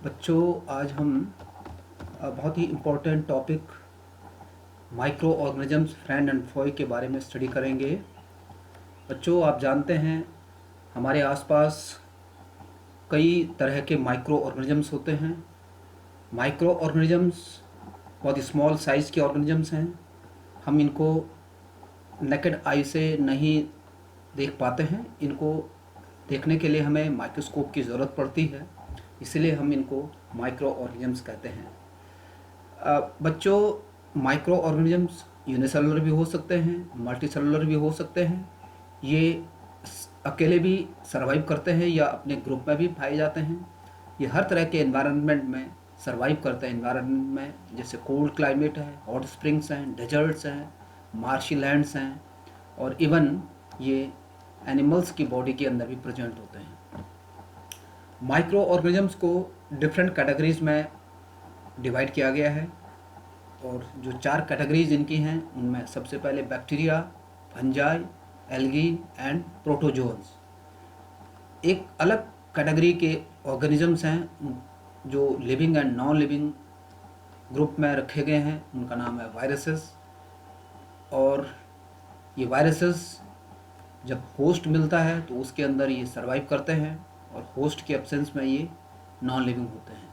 बच्चों, आज हम बहुत ही important topic microorganisms friend and foe के बारे में स्टडी करेंगे। बच्चों, आप जानते हैं हमारे आसपास कई तरह के माइक्रो ऑर्गेनिजम्स होते हैं। माइक्रो ऑर्गेनिजम्स बहुत स्मॉल साइज़ के ऑर्गेनिजम्स हैं। हम इनको नेकेड आई से नहीं देख पाते हैं। इनको देखने के लिए हमें माइक्रोस्कोप की ज़रूरत पड़ती है, इसलिए हम इनको माइक्रो ऑर्गेनिजम्स कहते हैं। बच्चों, माइक्रो ऑर्गेनिजम्स यूनिसेलुलर भी हो सकते हैं, मल्टी सेलुलर भी हो सकते हैं। ये अकेले भी सर्वाइव करते हैं या अपने ग्रुप में भी पाए जाते हैं। ये हर तरह के एनवायरनमेंट में सर्वाइव करते हैं। एनवायरनमेंट में जैसे कोल्ड क्लाइमेट है, हॉट स्प्रिंग्स हैं, डेजर्ट्स हैं, मार्शी लैंड्स हैं, और इवन ये एनिमल्स की बॉडी के अंदर भी प्रेजेंट होते हैं। माइक्रो ऑर्गेनिजम्स को डिफरेंट कैटेगरीज में डिवाइड किया गया है, और जो 4 कैटेगरीज इनकी हैं उनमें सबसे पहले bacteria, fungi, algae and protozoans. एक अलग कैटेगरी के ऑर्गेनिजम्स हैं जो living and non leaving group में रखे गए हैं, उनका नाम है वायरसेस। और ये वायरसेस जब होस्ट मिलता है तो उसके अंदर ये सर्वाइव करते हैं, और होस्ट के एब्सेंस में ये नॉन लिविंग होते हैं।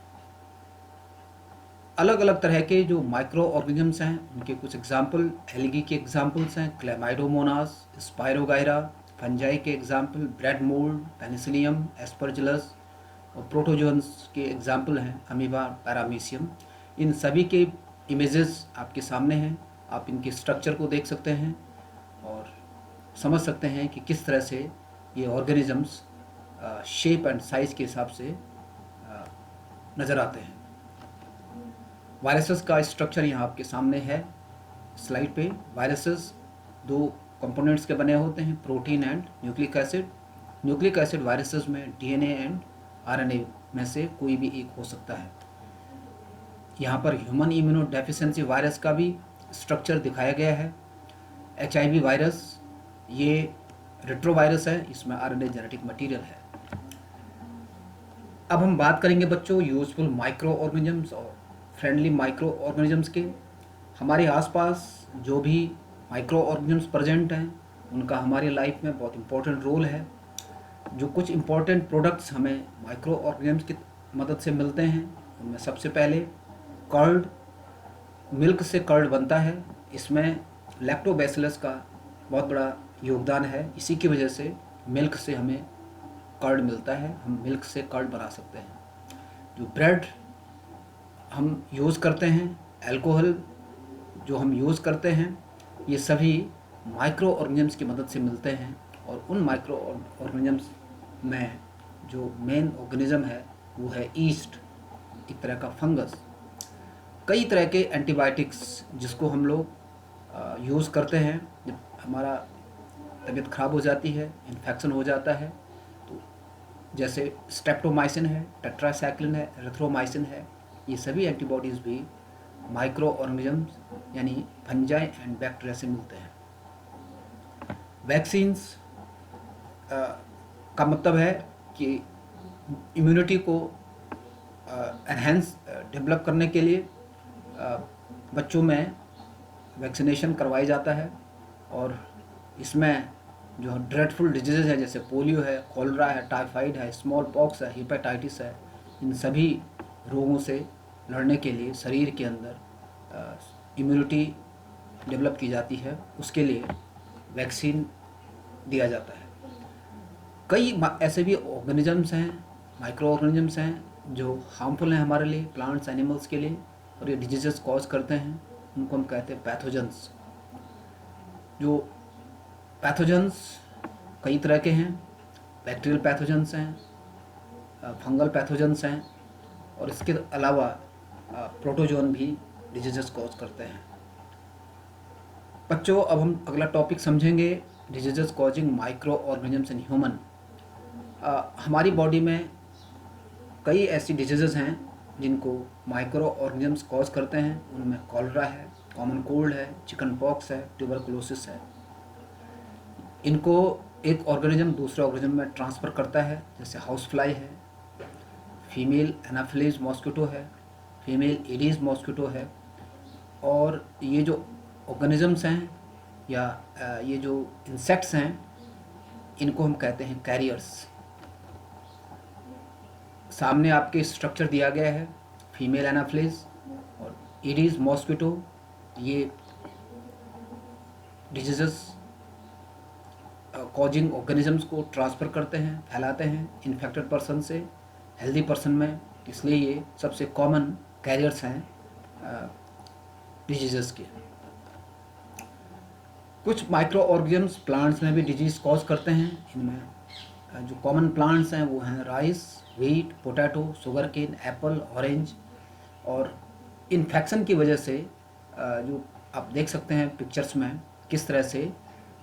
अलग अलग तरह के जो माइक्रो ऑर्गेनिजम्स हैं उनके कुछ एग्जाम्पल एल्गी के एग्जाम्पल्स हैं, क्लेमाइडोमोनास, स्पायरोगायरा। फंजाई के example bread mould, Penicillium, Aspergillus. और प्रोटोजोन्स के एग्जाम्पल हैं अमीबा, पैरामीशियम। इन सभी के इमेजेस आपके सामने हैं। आप इनके स्ट्रक्चर को देख सकते हैं और समझ सकते हैं कि किस तरह से ये ऑर्गेनिजम्स शेप एंड साइज़ के हिसाब से नज़र आते हैं। वायरसेस का स्ट्रक्चर यहाँ आपके सामने है स्लाइड पे। वायरसेस 2 कंपोनेंट्स के बने होते हैं, protein and nucleic acid. Nucleic acid viruses में डीएनए एंड आरएनए में से कोई भी एक हो सकता है। यहाँ पर ह्यूमन इम्यूनो डेफिशिएंसी वायरस का भी स्ट्रक्चर दिखाया गया है। एचआईवी वायरस ये रेट्रोवायरस है, इसमें आरएनए जेनेटिक मटेरियल है। अब हम बात करेंगे बच्चों यूजफुल माइक्रो ऑर्गेनिजम्स और फ्रेंडली माइक्रो ऑर्गेनिजम्स के। हमारे आसपास जो भी माइक्रो ऑर्गेनिजम्स प्रेजेंट हैं उनका हमारी लाइफ में बहुत इम्पोर्टेंट रोल है। जो कुछ इम्पोर्टेंट प्रोडक्ट्स हमें माइक्रो ऑर्गेनिजम्स की मदद से मिलते हैं उनमें सबसे पहले कर्ड। मिल्क से कर्ड बनता है, इसमें लैक्टोबैसिलस का बहुत बड़ा योगदान है। इसी की वजह से मिल्क से हमें कर्ड मिलता है, हम मिल्क से कर्ड बना सकते हैं। जो ब्रेड हम यूज़ करते हैं, अल्कोहल जो हम यूज़ करते हैं, ये सभी माइक्रो ऑर्गेनिजम्स की मदद से मिलते हैं। और उन माइक्रो ऑर्गेनिजम्स में जो मेन ऑर्गेनिज्म है वो है ईस्ट, एक तरह का फंगस। कई तरह के एंटीबायोटिक्स जिसको हम लोग यूज़ करते हैं जब हमारा तबीयत ख़राब हो जाती है, इन्फेक्शन हो जाता है, तो जैसे स्ट्रेप्टोमाइसिन है, टेट्रासाइक्लिन है, एरिथ्रोमाइसिन है। ये सभी एंटीबॉडीज़ भी माइक्रो ऑर्गेनिजम्स यानी फंजाई एंड बैक्टीरिया से मिलते हैं। वैक्सीन्स का मतलब है कि इम्यूनिटी को एनहेंस डेवलप करने के लिए बच्चों में वैक्सीनेशन करवाया जाता है। और इसमें जो ड्रेडफुल डिजीज़ है जैसे पोलियो है, कॉलरा है, टाइफाइड है, स्मॉल पॉक्स है, हेपेटाइटिस है, इन सभी रोगों से लड़ने के लिए शरीर के अंदर इम्यूनिटी डेवलप की जाती है, उसके लिए वैक्सीन दिया जाता है। कई ऐसे भी ऑर्गेनिजम्स हैं, माइक्रो ऑर्गेनिजम्स हैं जो हार्मफुल हैं हमारे लिए, प्लांट्स एनिमल्स के लिए, और ये डिजीज़ कॉज करते हैं। उनको हम कहते हैं पैथोजेंस। जो पैथोजेंस कई तरह के हैं, बैक्टीरियल पैथोजेंस हैं, फंगल पैथोजेंस हैं, और इसके अलावा प्रोटोजोन भी डिजीज़ कॉज करते हैं। बच्चों, अब हम अगला टॉपिक समझेंगे, disease causing micro organisms in human. हमारी बॉडी में कई ऐसी डिजीज़ हैं जिनको माइक्रो ऑर्गेनिजम्स कॉज करते हैं। उनमें कॉलरा है, कॉमन कोल्ड है, चिकन पॉक्स है, ट्यूबरकुलोसिस है। इनको एक ऑर्गेनिज्म दूसरे ऑर्गेनिज्म में ट्रांसफ़र करता है, जैसे हाउस फ्लाई है, फीमेल एनाफिलीज मॉस्किटो है, फीमेल एडीज मॉस्किटो है। और ये जो ऑर्गेनिजम्स हैं या ये जो इंसेक्ट्स हैं, इनको हम कहते हैं कैरियर्स। सामने आपके स्ट्रक्चर दिया गया है, फीमेल एनाफिलीज और एडीज मॉस्किटो ये डिजीज़ कॉजिंग ऑर्गेनिजम्स को ट्रांसफ़र करते हैं, फैलाते हैं इन्फेक्टेड पर्सन से हेल्दी पर्सन में। इसलिए ये सबसे कॉमन कैरियर्स हैं डिजीज़ के। कुछ माइक्रो ऑर्गेनिजम्स प्लांट्स में भी डिजीज़ कॉज करते हैं। इनमें जो कॉमन प्लांट्स हैं वो हैं rice, wheat, potato, sugar cane, apple, orange. और इन्फेक्शन की वजह से जो आप देख सकते हैं पिक्चर्स में किस तरह से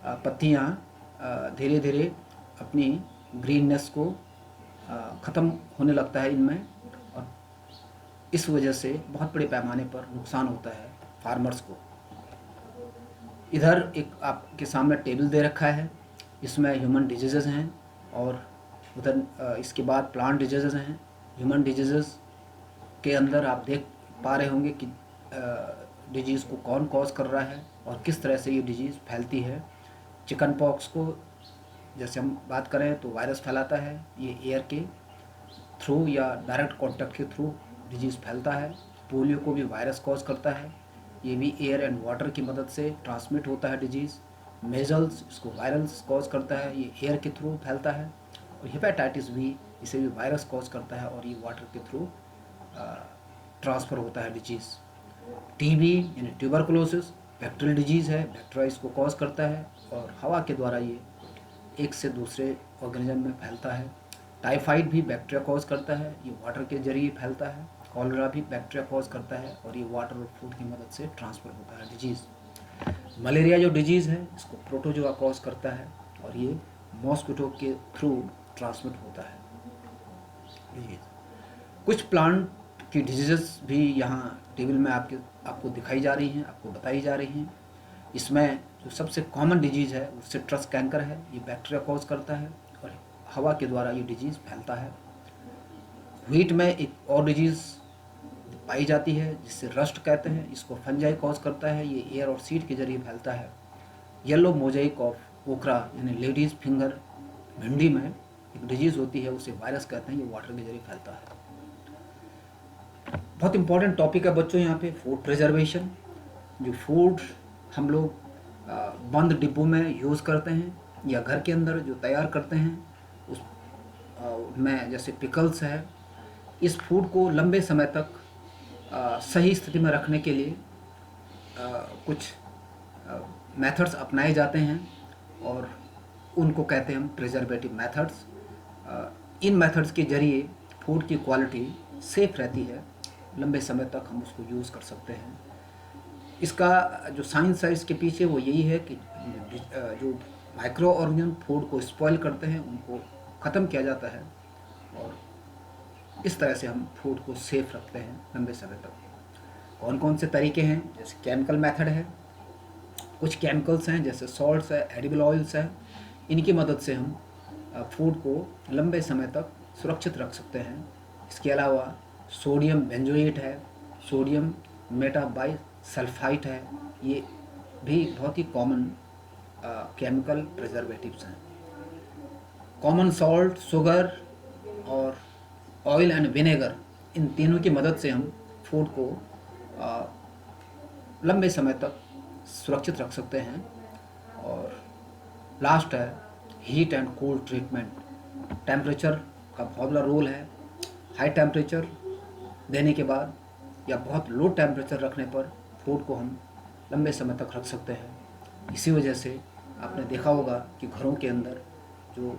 पत्तियाँ धीरे धीरे अपनी ग्रीननेस को ख़त्म होने लगता है इनमें, और इस वजह से बहुत बड़े पैमाने पर नुकसान होता है फार्मर्स को। इधर एक आपके सामने टेबल दे रखा है, इसमें ह्यूमन डिजीज़ हैं और उधर इसके बाद प्लांट डिजीज़ हैं। ह्यूमन डिजीज़ के अंदर आप देख पा रहे होंगे कि डिजीज़ को कौन कॉज कर रहा है और किस तरह से ये डिजीज़ फैलती है। चिकन पॉक्स को जैसे हम बात करें तो वायरस फैलाता है, ये एयर के थ्रू या डायरेक्ट कांटेक्ट के थ्रू डिजीज़ फैलता है। पोलियो को भी वायरस कॉज करता है, ये भी एयर एंड वाटर की मदद से ट्रांसमिट होता है डिजीज़। मेजल्स, इसको वायरस कॉज करता है, ये एयर के थ्रू फैलता है। और हेपेटाइटिस बी, इसे भी वायरस कॉज करता है और ये वाटर के थ्रू ट्रांसफ़र होता है डिजीज़। टीबी यानी ट्यूबरकुलोसिस बैक्टीरियल डिजीज़ है, बैक्टीरिया इसको कॉज करता है और हवा के द्वारा ये एक से दूसरे ऑर्गेनिज्म में फैलता है। टाइफाइड भी बैक्टीरिया कॉज करता है, ये वाटर के जरिए फैलता है। कॉलरा भी बैक्टीरिया कॉज करता है और ये वाटर और फूड की मदद से ट्रांसफ़र होता है डिजीज़। मलेरिया जो डिजीज़ है इसको प्रोटोजोआ कॉज करता है और ये मॉस्किटो के थ्रू ट्रांसमिट होता है डिजीज़। कुछ प्लांट की डिजीज़ भी यहाँ टेबल में आपको दिखाई जा रही हैं, आपको बताई जा रही हैं। इसमें जो सबसे कॉमन डिजीज़ है वो सिट्रस कैंकर है, ये बैक्टीरिया कॉज करता है और हवा के द्वारा ये डिजीज़ फैलता है। व्हीट में एक और डिजीज़ पाई जाती है जिससे रस्ट कहते हैं, इसको फंजाई कॉज करता है, ये एयर और सीड के जरिए फैलता है। येलो मोजाइक ऑफ ओकरा यानी लेडीज़ फिंगर भिंडी में एक डिजीज़ होती है, उसे वायरस कहते हैं, ये वाटर के जरिए फैलता है। बहुत इंपॉर्टेंट टॉपिक है बच्चों यहाँ पे फूड प्रिजर्वेशन। जो फूड हम लोग बंद डिब्बों में यूज़ करते हैं या घर के अंदर जो तैयार करते हैं उस में जैसे पिकल्स है, इस फूड को लंबे समय तक सही स्थिति में रखने के लिए कुछ मेथड्स अपनाए जाते हैं और उनको कहते हैं हम प्रिजर्वेटिव मेथड्स। इन मेथड्स के जरिए फूड की क्वालिटी सेफ रहती है, लंबे समय तक हम उसको यूज़ कर सकते हैं। इसका जो साइंस है इसके पीछे वो यही है कि जो माइक्रो ऑर्गेनिज्म फूड को स्पॉइल करते हैं उनको ख़त्म किया जाता है और इस तरह से हम फूड को सेफ रखते हैं लंबे समय तक। कौन कौन से तरीके हैं, जैसे केमिकल मेथड है, कुछ केमिकल्स हैं जैसे सॉल्ट्स है, एडिबल ऑयल्स है, इनकी मदद से हम फूड को लंबे समय तक सुरक्षित रख सकते हैं। इसके अलावा सोडियम बेंजोएट है, सोडियम मेटाबाइसल्फाइट है, ये भी बहुत ही कॉमन केमिकल प्रिजर्वेटिव्स हैं। कॉमन सॉल्ट, शुगर और ऑयल एंड विनेगर, इन तीनों की मदद से हम फूड को लंबे समय तक सुरक्षित रख सकते हैं। और लास्ट है heat and cold treatment. Temperature का बहुत बड़ा रोल है। हाई टेम्परेचर देने के बाद या बहुत लो टेम्परेचर रखने पर फूड को हम लंबे समय तक रख सकते हैं। इसी वजह से आपने देखा होगा कि घरों के अंदर जो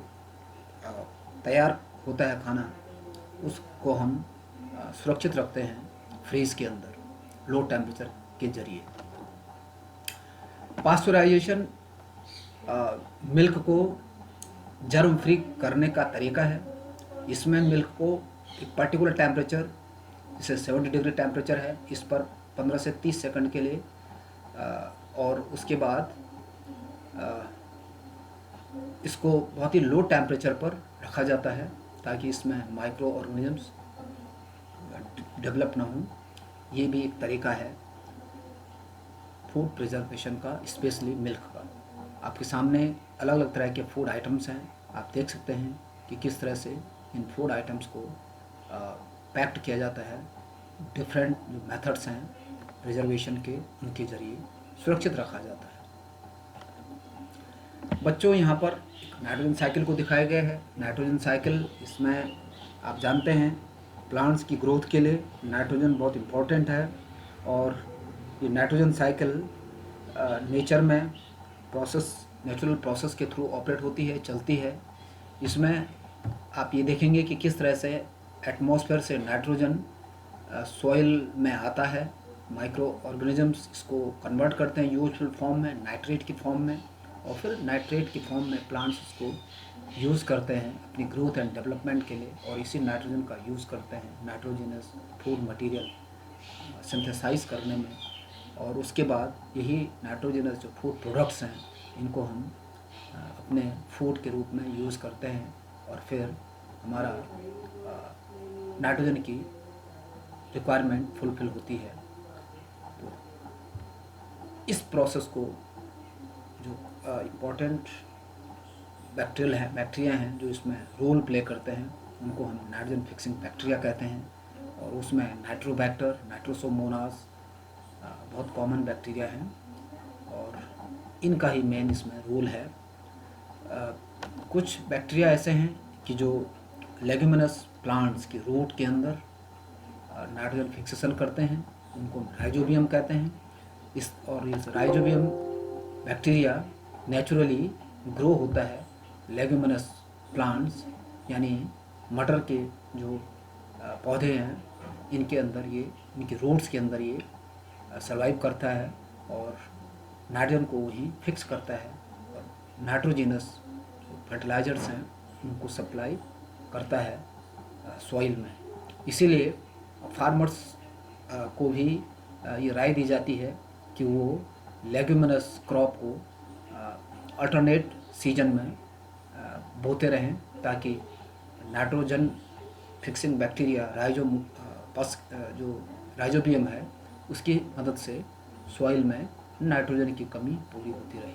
तैयार होता है खाना उसको हम सुरक्षित रखते हैं फ्रीज के अंदर लो टेम्परेचर के जरिए। पास्चराइजेशन मिल्क को जर्म फ्री करने का तरीका है। इसमें मिल्क को एक पर्टिकुलर टेम्परेचर, जैसे 70 डिग्री टेम्परेचर है, इस पर 15 से 30 सेकंड के लिए और उसके बाद इसको बहुत ही लो टेम्परेचर पर रखा जाता है ताकि इसमें माइक्रो ऑर्गेनिजम्स डेवलप ना हो, ये भी एक तरीका है फूड प्रिजर्वेशन का, स्पेशली मिल्क का। आपके सामने अलग अलग तरह के फूड आइटम्स हैं, आप देख सकते हैं कि किस तरह से इन फूड आइटम्स को पैक्ड किया जाता है। डिफरेंट जो मेथड्स हैं प्रिजर्वेशन के, उनके ज़रिए सुरक्षित रखा जाता है। बच्चों, यहाँ पर एक नाइट्रोजन साइकिल को दिखाया गया है। नाइट्रोजन साइकिल, इसमें आप जानते हैं प्लांट्स की ग्रोथ के लिए नाइट्रोजन बहुत इम्पोर्टेंट है, और ये नाइट्रोजन साइकिल नेचर में नेचुरल प्रोसेस के थ्रू ऑपरेट होती है, चलती है। इसमें आप ये देखेंगे कि किस तरह से एटमॉस्फेयर से नाइट्रोजन सॉइल में आता है, माइक्रो ऑर्गेनिजम्स इसको कन्वर्ट करते हैं यूजफुल फॉर्म में, नाइट्रेट की फॉर्म में, और फिर नाइट्रेट की फॉर्म में प्लांट्स इसको यूज़ करते हैं अपनी ग्रोथ एंड डेवलपमेंट के लिए, और इसी नाइट्रोजन का यूज़ करते हैं नाइट्रोजनस फूड मटेरियल सिंथेसाइज करने में। और उसके बाद यही नाइट्रोजनस जो फूड प्रोडक्ट्स हैं, इनको हम अपने फूड के रूप में यूज़ करते हैं, और फिर हमारा नाइट्रोजन की रिक्वायरमेंट फुलफ़िल होती है। तो इस प्रोसेस को जो इम्पोर्टेंट बैक्टीरिया हैं जो इसमें रोल प्ले करते हैं, उनको हम नाइट्रोजन फिक्सिंग बैक्टीरिया कहते हैं। और उसमें नाइट्रोबैक्टर, नाइट्रोसोमोनास बहुत कॉमन बैक्टीरिया हैं, और इनका ही मेन इसमें रोल है। कुछ बैक्टीरिया ऐसे हैं कि जो लेग्यूमिनस प्लांट्स की रूट के अंदर नाइट्रोजन फिक्सेशन करते हैं, उनको राइजोबियम कहते हैं। इस राइजोबियम बैक्टीरिया नेचुरली ग्रो होता है लेग्यूमिनस प्लांट्स, यानी मटर के जो पौधे हैं, इनके अंदर ये, इनके रूट्स के अंदर ये सर्वाइव करता है, और नाइट्रोजन को ही फिक्स करता है, और नाइट्रोजिनस फर्टिलाइजर्स हैं उनको सप्लाई करता है सॉइल में। इसीलिए फार्मर्स को भी ये राय दी जाती है कि वो लेग्यूमिनस क्रॉप को अल्टरनेट सीजन में बोते रहें, ताकि नाइट्रोजन फिक्सिंग बैक्टीरिया जो राइजोबियम है, उसकी मदद से सॉइल में नाइट्रोजन की कमी पूरी होती रहे।